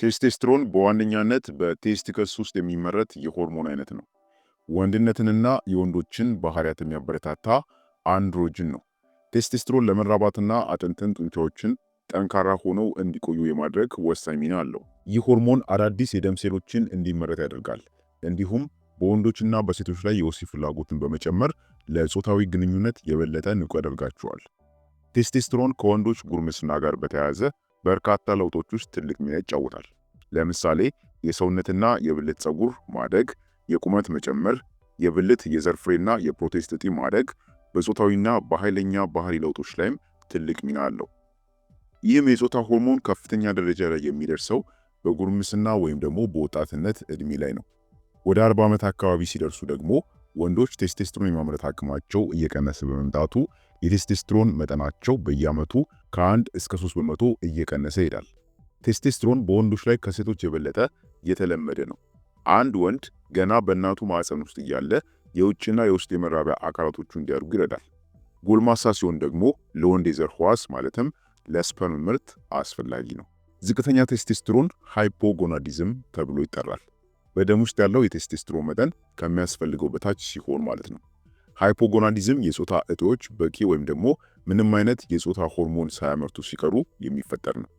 ቴስቴስትሮን በዋነኛነት በቴስቲከስ ውስጥ የሚመረት የሆርሞን አይነት ነው። ወንድነትንና የወንዶችን ባህሪያት የሚያበረታታ አንድሮጅን ነው። ቴስቴስትሮን ለመራባትና አጥንትን፣ ጡንቻዎችን ጠንካራ ሆነው እንዲቆዩ የማድረግ ወሳኝ ሚና አለው። ይህ ሆርሞን አዳዲስ የደም ሴሎችን እንዲመረት ያደርጋል። እንዲሁም በወንዶችና በሴቶች ላይ የወሲብ ፍላጎትን በመጨመር ለጾታዊ ግንኙነት የበለጠ ንቁ ያደርጋቸዋል። ቴስቴስትሮን ከወንዶች ጉርምስና ጋር በተያያዘ በርካታ ለውጦች ውስጥ ትልቅ ሚና ይጫወታል። ለምሳሌ የሰውነትና የብልት ፀጉር ማደግ፣ የቁመት መጨመር፣ የብልት የዘር ፍሬና የፕሮስቴት እጢ ማደግ በጾታዊና በኃይለኛ ባህሪ ለውጦች ላይም ትልቅ ሚና አለው። ይህም የጾታ ሆርሞን ከፍተኛ ደረጃ ላይ የሚደርሰው በጉርምስና ወይም ደግሞ በወጣትነት እድሜ ላይ ነው። ወደ 40 ዓመት አካባቢ ሲደርሱ ደግሞ ወንዶች ቴስቴስትሮን የማምረት አቅማቸው እየቀነሰ በመምጣቱ የቴስቴስትሮን መጠናቸው በየዓመቱ ከ1 እስከ 3 በመቶ እየቀነሰ ይሄዳል። ቴስቴስትሮን በወንዶች ላይ ከሴቶች የበለጠ የተለመደ ነው። አንድ ወንድ ገና በእናቱ ማዕፀን ውስጥ እያለ የውጭና የውስጥ የመራቢያ አካላቶቹ እንዲያድጉ ይረዳል። ጎልማሳ ሲሆን ደግሞ ለወንድ የዘር ህዋስ ማለትም ለስፐርም ምርት አስፈላጊ ነው። ዝቅተኛ ቴስቴስትሮን ሃይፖጎናዲዝም ተብሎ ይጠራል። በደም ውስጥ ያለው የቴስቴስትሮን መጠን ከሚያስፈልገው በታች ሲሆን ማለት ነው። ሃይፖጎናዲዝም የጾታ እጢዎች በቂ ወይም ደግሞ ምንም አይነት የጾታ ሆርሞን ሳያመርቱ ሲቀሩ የሚፈጠር ነው።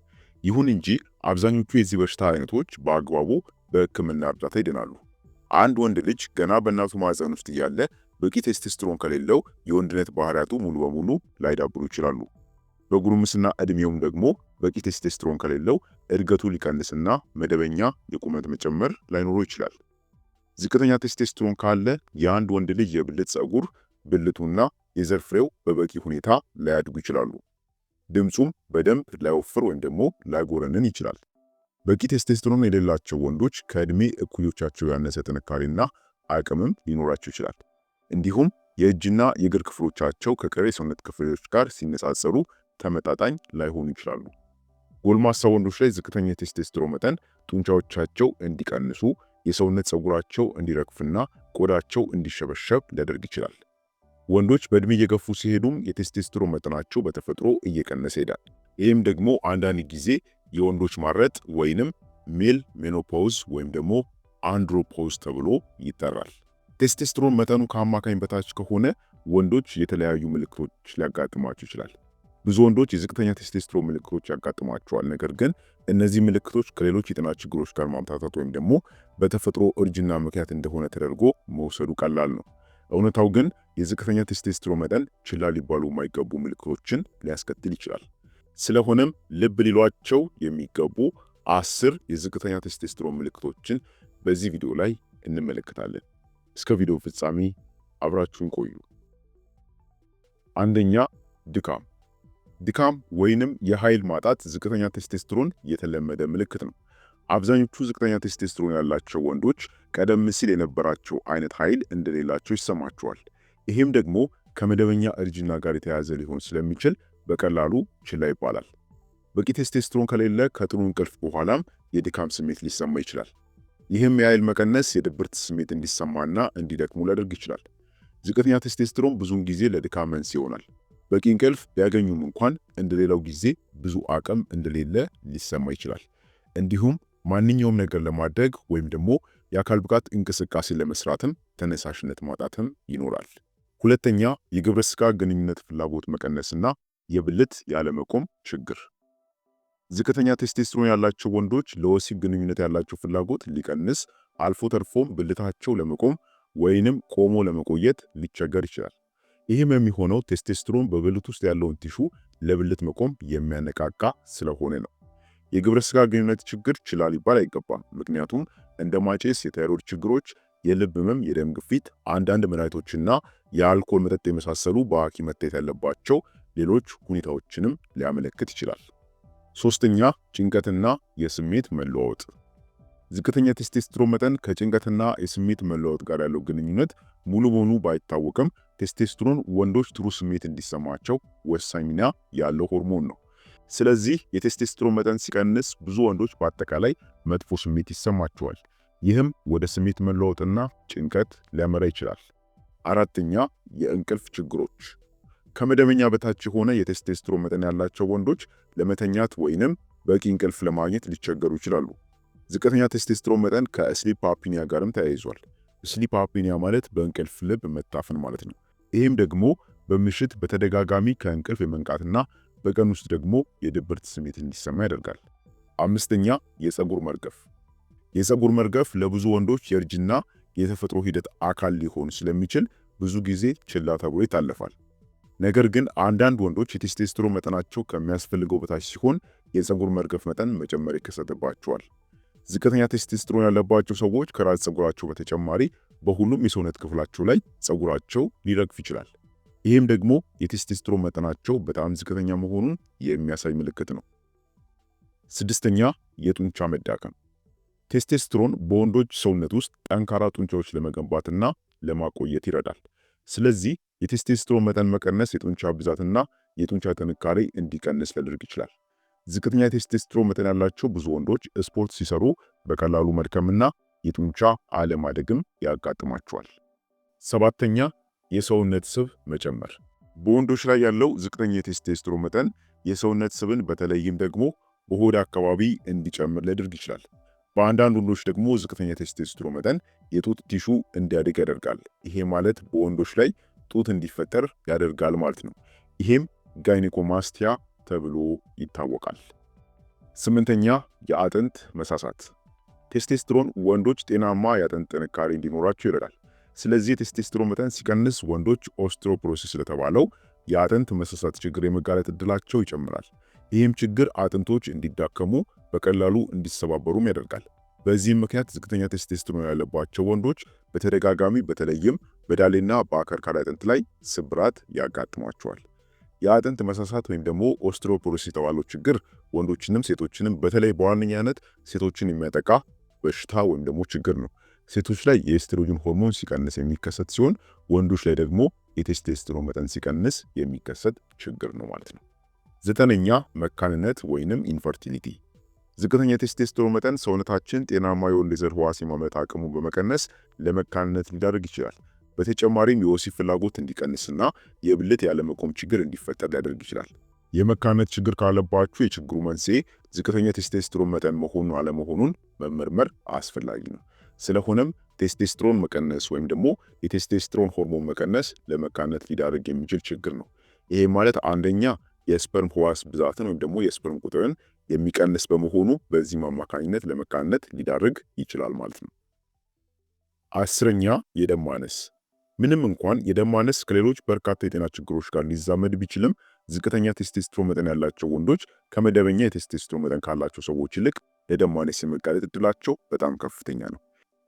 ይሁን እንጂ አብዛኞቹ የዚህ በሽታ አይነቶች በአግባቡ በሕክምና እርዳታ ይድናሉ። አንድ ወንድ ልጅ ገና በእናቱ ማዕፀን ውስጥ እያለ በቂ ቴስቴስትሮን ከሌለው የወንድነት ባህሪያቱ ሙሉ በሙሉ ላይዳብሩ ይችላሉ። በጉርምስና እድሜውም ደግሞ በቂ ቴስቴስትሮን ከሌለው እድገቱ ሊቀንስና መደበኛ የቁመት መጨመር ላይኖረው ይችላል። ዝቅተኛ ቴስቴስትሮን ካለ የአንድ ወንድ ልጅ የብልት ፀጉር፣ ብልቱና የዘር ፍሬው በበቂ ሁኔታ ላያድጉ ይችላሉ። ድምፁም በደንብ ላይወፍር ወይም ደግሞ ላይጎረንን ይችላል። በቂ ቴስቴስትሮን የሌላቸው ወንዶች ከእድሜ እኩዮቻቸው ያነሰ ጥንካሬና አቅምም ሊኖራቸው ይችላል። እንዲሁም የእጅና የእግር ክፍሎቻቸው ከቀሪ የሰውነት ክፍሎች ጋር ሲነጻጸሩ ተመጣጣኝ ላይሆኑ ይችላሉ። ጎልማሳ ወንዶች ላይ ዝቅተኛ የቴስቴስትሮን መጠን ጡንቻዎቻቸው እንዲቀንሱ፣ የሰውነት ፀጉራቸው እንዲረግፍና ቆዳቸው እንዲሸበሸብ ሊያደርግ ይችላል። ወንዶች በእድሜ እየገፉ ሲሄዱም የቴስቴስትሮን መጠናቸው በተፈጥሮ እየቀነሰ ይሄዳል። ይህም ደግሞ አንዳንድ ጊዜ የወንዶች ማረጥ ወይንም ሜል ሜኖፖዝ ወይም ደግሞ አንድሮፖዝ ተብሎ ይጠራል። ቴስቴስትሮን መጠኑ ከአማካኝ በታች ከሆነ ወንዶች የተለያዩ ምልክቶች ሊያጋጥሟቸው ይችላል። ብዙ ወንዶች የዝቅተኛ ቴስቴስትሮን ምልክቶች ያጋጥሟቸዋል። ነገር ግን እነዚህ ምልክቶች ከሌሎች የጤና ችግሮች ጋር ማምታታት ወይም ደግሞ በተፈጥሮ እርጅና ምክንያት እንደሆነ ተደርጎ መውሰዱ ቀላል ነው። እውነታው ግን የዝቅተኛ ቴስቴስትሮን መጠን ችላ ሊባሉ የማይገቡ ምልክቶችን ሊያስከትል ይችላል። ስለሆነም ልብ ሊሏቸው የሚገቡ 10 የዝቅተኛ ቴስቴስትሮን ምልክቶችን በዚህ ቪዲዮ ላይ እንመለከታለን። እስከ ቪዲዮ ፍጻሜ አብራችሁን ቆዩ። አንደኛ፣ ድካም። ድካም ወይንም የኃይል ማጣት ዝቅተኛ ቴስቴስትሮን የተለመደ ምልክት ነው። አብዛኞቹ ዝቅተኛ ቴስቴስትሮን ያላቸው ወንዶች ቀደም ሲል የነበራቸው አይነት ኃይል እንደሌላቸው ይሰማቸዋል። ይህም ደግሞ ከመደበኛ እርጅና ጋር የተያያዘ ሊሆን ስለሚችል በቀላሉ ችላ ይባላል። በቂ ቴስቴስትሮን ከሌለ ከጥሩ እንቅልፍ በኋላም የድካም ስሜት ሊሰማ ይችላል። ይህም የኃይል መቀነስ የድብርት ስሜት እንዲሰማና እንዲደክሙ ሊያደርግ ይችላል። ዝቅተኛ ቴስቴስትሮን ብዙውን ጊዜ ለድካም መንስኤ ይሆናል። በቂ እንቅልፍ ቢያገኙም እንኳን እንደሌላው ጊዜ ብዙ አቅም እንደሌለ ሊሰማ ይችላል። እንዲሁም ማንኛውም ነገር ለማድረግ ወይም ደግሞ የአካል ብቃት እንቅስቃሴ ለመስራትም ተነሳሽነት ማጣትም ይኖራል። ሁለተኛ፣ የግብረ ስጋ ግንኙነት ፍላጎት መቀነስና የብልት ያለመቆም ችግር። ዝቅተኛ ቴስቴስትሮን ያላቸው ወንዶች ለወሲብ ግንኙነት ያላቸው ፍላጎት ሊቀንስ፣ አልፎ ተርፎም ብልታቸው ለመቆም ወይንም ቆሞ ለመቆየት ሊቸገር ይችላል። ይህም የሚሆነው ቴስቴስትሮን በብልት ውስጥ ያለውን ቲሹ ለብልት መቆም የሚያነቃቃ ስለሆነ ነው። የግብረ ስጋ ግንኙነት ችግር ችላ ሊባል አይገባም። ምክንያቱም እንደ ማጨስ፣ የታይሮይድ ችግሮች፣ የልብ ህመም፣ የደም ግፊት፣ አንዳንድ መድኃኒቶችና የአልኮል መጠጥ የመሳሰሉ በሐኪም መታየት ያለባቸው ሌሎች ሁኔታዎችንም ሊያመለክት ይችላል። ሶስተኛ፣ ጭንቀትና የስሜት መለዋወጥ። ዝቅተኛ ቴስቴስትሮን መጠን ከጭንቀትና የስሜት መለዋወጥ ጋር ያለው ግንኙነት ሙሉ በሙሉ ባይታወቅም ቴስቴስትሮን ወንዶች ጥሩ ስሜት እንዲሰማቸው ወሳኝ ሚና ያለው ሆርሞን ነው። ስለዚህ የቴስቴስትሮን መጠን ሲቀንስ ብዙ ወንዶች በአጠቃላይ መጥፎ ስሜት ይሰማቸዋል። ይህም ወደ ስሜት መለዋወጥና ጭንቀት ሊያመራ ይችላል። አራተኛ፣ የእንቅልፍ ችግሮች። ከመደበኛ በታች የሆነ የቴስቴስትሮን መጠን ያላቸው ወንዶች ለመተኛት ወይንም በቂ እንቅልፍ ለማግኘት ሊቸገሩ ይችላሉ። ዝቅተኛ ቴስቴስትሮን መጠን ከስሊፕ አፕኒያ ጋርም ተያይዟል። ስሊፕ አፕኒያ ማለት በእንቅልፍ ልብ መታፈን ማለት ነው። ይህም ደግሞ በምሽት በተደጋጋሚ ከእንቅልፍ የመንቃትና በቀን ውስጥ ደግሞ የድብርት ስሜት እንዲሰማ ያደርጋል። አምስተኛ የፀጉር መርገፍ። የፀጉር መርገፍ ለብዙ ወንዶች የእርጅና የተፈጥሮ ሂደት አካል ሊሆን ስለሚችል ብዙ ጊዜ ችላ ተብሎ ይታለፋል። ነገር ግን አንዳንድ ወንዶች የቴስቴስትሮን መጠናቸው ከሚያስፈልገው በታች ሲሆን የፀጉር መርገፍ መጠን መጨመር ይከሰትባቸዋል። ዝቅተኛ ቴስቴስትሮን ያለባቸው ሰዎች ከራስ ፀጉራቸው በተጨማሪ በሁሉም የሰውነት ክፍላቸው ላይ ፀጉራቸው ሊረግፍ ይችላል። ይህም ደግሞ የቴስቴስትሮን መጠናቸው በጣም ዝቅተኛ መሆኑን የሚያሳይ ምልክት ነው። ስድስተኛ የጡንቻ መዳከም። ቴስቴስትሮን በወንዶች ሰውነት ውስጥ ጠንካራ ጡንቻዎች ለመገንባትና ለማቆየት ይረዳል። ስለዚህ የቴስቴስትሮን መጠን መቀነስ የጡንቻ ብዛትና የጡንቻ ጥንካሬ እንዲቀንስ ሊያደርግ ይችላል። ዝቅተኛ የቴስቴስትሮን መጠን ያላቸው ብዙ ወንዶች ስፖርት ሲሰሩ በቀላሉ መድከምና የጡንቻ አለማደግም ያጋጥማቸዋል። ሰባተኛ የሰውነት ስብ መጨመር። በወንዶች ላይ ያለው ዝቅተኛ የቴስቴስትሮን መጠን የሰውነት ስብን በተለይም ደግሞ በሆድ አካባቢ እንዲጨምር ሊያደርግ ይችላል። በአንዳንድ ወንዶች ደግሞ ዝቅተኛ ቴስቴስትሮን መጠን የጡት ቲሹ እንዲያድግ ያደርጋል። ይሄ ማለት በወንዶች ላይ ጡት እንዲፈጠር ያደርጋል ማለት ነው። ይሄም ጋይኔኮማስቲያ ተብሎ ይታወቃል። ስምንተኛ የአጥንት መሳሳት። ቴስቴስትሮን ወንዶች ጤናማ የአጥንት ጥንካሬ እንዲኖራቸው ይረዳል። ስለዚህ የቴስቴስትሮን መጠን ሲቀንስ ወንዶች ኦስትሮፖሮሲስ ስለተባለው የአጥንት መሳሳት ችግር የመጋለጥ እድላቸው ይጨምራል። ይህም ችግር አጥንቶች እንዲዳከሙ በቀላሉ እንዲሰባበሩም ያደርጋል። በዚህም ምክንያት ዝቅተኛ ቴስቴስትሮን ያለባቸው ወንዶች በተደጋጋሚ በተለይም በዳሌና በአከርካሪ አጥንት ላይ ስብራት ያጋጥሟቸዋል። የአጥንት መሳሳት ወይም ደግሞ ኦስትሮፖሮሲስ የተባለው ችግር ወንዶችንም ሴቶችንም በተለይ በዋነኛነት ሴቶችን የሚያጠቃ በሽታ ወይም ደግሞ ችግር ነው። ሴቶች ላይ የኤስትሮጅን ሆርሞን ሲቀንስ የሚከሰት ሲሆን ወንዶች ላይ ደግሞ የቴስቴስትሮን መጠን ሲቀንስ የሚከሰት ችግር ነው ማለት ነው። ዘጠነኛ መካንነት ወይንም ኢንፈርቲሊቲ። ዝቅተኛ የቴስቴስትሮን መጠን ሰውነታችን ጤናማ የወንድ ዘር ህዋስ የማምረት አቅሙን በመቀነስ ለመካንነት ሊዳርግ ይችላል። በተጨማሪም የወሲብ ፍላጎት እንዲቀንስና የብልት ያለመቆም ችግር እንዲፈጠር ሊያደርግ ይችላል። የመካንነት ችግር ካለባችሁ የችግሩ መንስኤ ዝቅተኛ ቴስቴስትሮን መጠን መሆኑ አለመሆኑን መመርመር አስፈላጊ ነው። ስለሆነም ቴስቴስትሮን መቀነስ ወይም ደግሞ የቴስቴስትሮን ሆርሞን መቀነስ ለመካንነት ሊዳርግ የሚችል ችግር ነው። ይሄ ማለት አንደኛ የስፐርም ህዋስ ብዛትን ወይም ደግሞ የስፐርም ቁጥርን የሚቀንስ በመሆኑ በዚህም አማካኝነት ለመካንነት ሊዳርግ ይችላል ማለት ነው። አስረኛ የደም ማነስ። ምንም እንኳን የደም ማነስ ከሌሎች በርካታ የጤና ችግሮች ጋር ሊዛመድ ቢችልም ዝቅተኛ ቴስቴስትሮን መጠን ያላቸው ወንዶች ከመደበኛ የቴስቴስትሮን መጠን ካላቸው ሰዎች ይልቅ ለደም ማነስ የመጋለጥ እድላቸው በጣም ከፍተኛ ነው።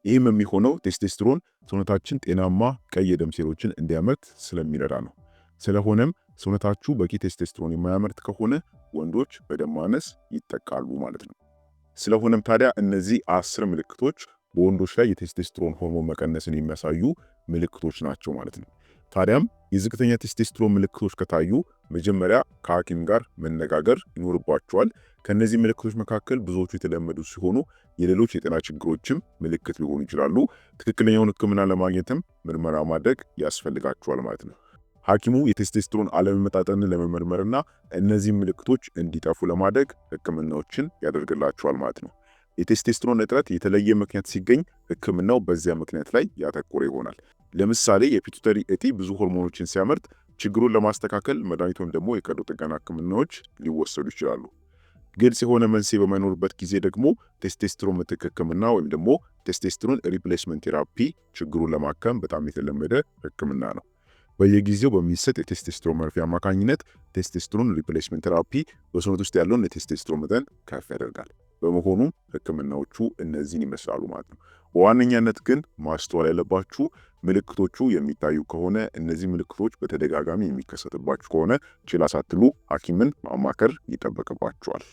ይህም የሚሆነው ቴስቴስትሮን ሰውነታችን ጤናማ ቀይ የደም ሴሎችን እንዲያመርት ስለሚረዳ ነው። ስለሆነም ሰውነታችሁ በቂ ቴስቴስትሮን የማያመርት ከሆነ ወንዶች በደም ማነስ ይጠቃሉ ማለት ነው። ስለሆነም ታዲያ እነዚህ 10 ምልክቶች በወንዶች ላይ የቴስቴስትሮን ሆርሞን መቀነስን የሚያሳዩ ምልክቶች ናቸው ማለት ነው። ታዲያም የዝቅተኛ ቴስቴስትሮን ምልክቶች ከታዩ መጀመሪያ ከሐኪም ጋር መነጋገር ይኖርባቸዋል። ከነዚህ ምልክቶች መካከል ብዙዎቹ የተለመዱ ሲሆኑ የሌሎች የጤና ችግሮችም ምልክት ሊሆኑ ይችላሉ። ትክክለኛውን ሕክምና ለማግኘትም ምርመራ ማድረግ ያስፈልጋቸዋል ማለት ነው። ሐኪሙ የቴስቴስትሮን አለመመጣጠንን ለመመርመርና እነዚህ ምልክቶች እንዲጠፉ ለማድረግ ሕክምናዎችን ያደርግላቸዋል ማለት ነው። የቴስቴስትሮን እጥረት የተለየ ምክንያት ሲገኝ ሕክምናው በዚያ ምክንያት ላይ ያተኮረ ይሆናል። ለምሳሌ የፒቱተሪ እጢ ብዙ ሆርሞኖችን ሲያመርት ችግሩን ለማስተካከል መድኃኒት ወይም ደግሞ የቀዶ ጥገና ሕክምናዎች ሊወሰዱ ይችላሉ። ግልጽ የሆነ መንስኤ በማይኖርበት ጊዜ ደግሞ ቴስቴስትሮን ምትክ ሕክምና ወይም ደግሞ ቴስቴስትሮን ሪፕሌስመንት ቴራፒ ችግሩን ለማከም በጣም የተለመደ ሕክምና ነው። በየጊዜው በሚሰጥ የቴስቴስትሮን መርፌ አማካኝነት ቴስቴስትሮን ሪፕሌስመንት ቴራፒ በሰውነት ውስጥ ያለውን የቴስቴስትሮን መጠን ከፍ ያደርጋል። በመሆኑም ህክምናዎቹ እነዚህን ይመስላሉ ማለት ነው። በዋነኛነት ግን ማስተዋል ያለባችሁ ምልክቶቹ የሚታዩ ከሆነ እነዚህ ምልክቶች በተደጋጋሚ የሚከሰትባችሁ ከሆነ ችላ ሳትሉ ሐኪምን ማማከር ይጠበቅባችኋል።